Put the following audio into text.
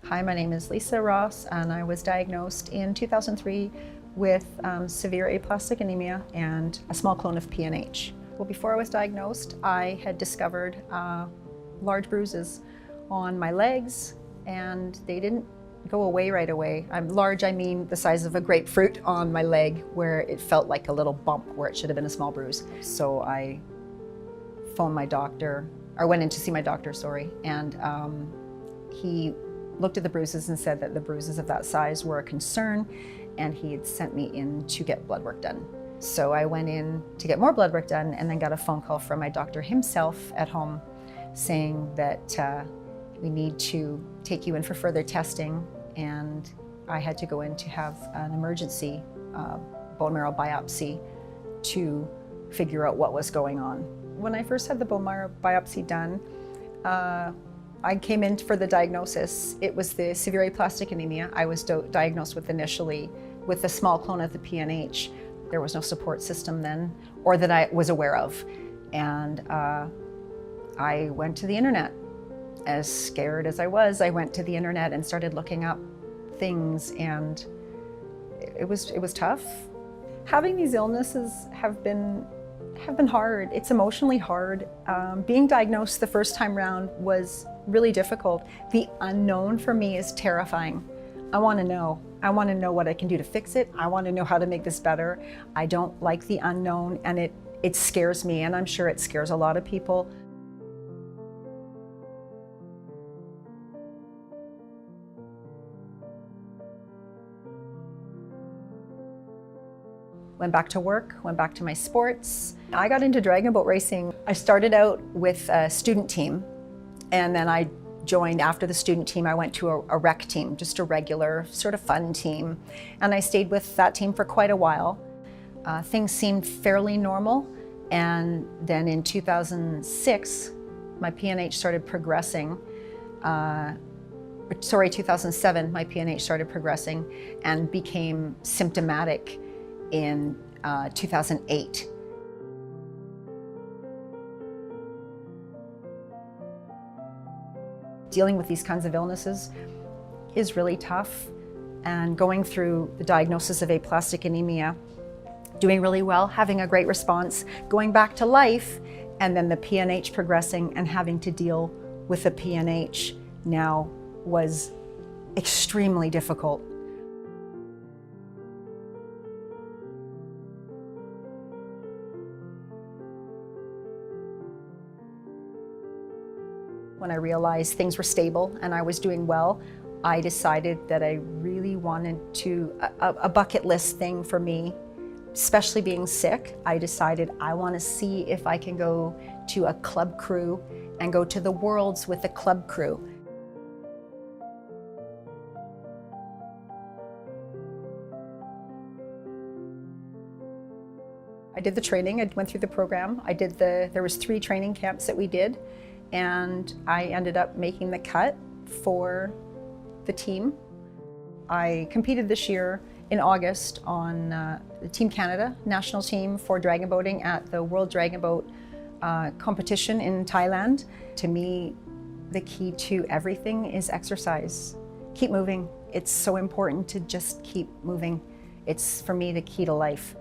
Hi, my name is Lisa Ross, and I was diagnosed in 2003 with severe aplastic anemia and a small clone of PNH. Well, before I was diagnosed, I had discovered large bruises on my legs, and they didn't go away right away. Large, I mean the size of a grapefruit on my leg, where it felt like a little bump where it should have been a small bruise. So I phoned my doctor, or went in to see my doctor, and he looked at the bruises and said that the bruises of that size were a concern, and he had sent me in to get blood work done. So I went in to get more blood work done, and then got a phone call from my doctor himself at home saying that we need to take you in for further testing, and I had to go in to have an emergency bone marrow biopsy to figure out what was going on. When I first had the bone marrow biopsy done, I came in for the diagnosis. It was the severe aplastic anemia. I was diagnosed with initially with a small clone of the PNH. There was no support system then, or that I was aware of. And I went to the internet. As scared as I was, I went to the internet and started looking up things, and it was tough. Having these illnesses have been hard. It's emotionally hard. Being diagnosed the first time round was really difficult. The unknown for me is terrifying. I want to know. I want to know what I can do to fix it. I want to know how to make this better. I don't like the unknown, and it scares me, and I'm sure it scares a lot of people. Went back to work, went back to my sports. I got into dragon boat racing. I started out with a student team, and then I joined after the student team. I went to a rec team, just a regular sort of fun team. And I stayed with that team for quite a while. Things seemed fairly normal. And then in 2006, my PNH started progressing. 2007, my PNH started progressing and became symptomatic in 2008. Dealing with these kinds of illnesses is really tough, and going through the diagnosis of aplastic anemia, doing really well, having a great response, going back to life, and then the PNH progressing and having to deal with the PNH now was extremely difficult. When I realized things were stable and I was doing well, I decided that I really wanted a bucket list thing for me, especially being sick. I decided I want to see if I can go to a club crew and go to the Worlds with the club crew. I did the training, I went through the program. There was 3 training camps that we did, and I ended up making the cut for the team. I competed this year in August on the Team Canada national team for dragon boating at the World Dragon Boat competition in Thailand. To me, the key to everything is exercise. Keep moving. It's so important to just keep moving. It's, for me, the key to life.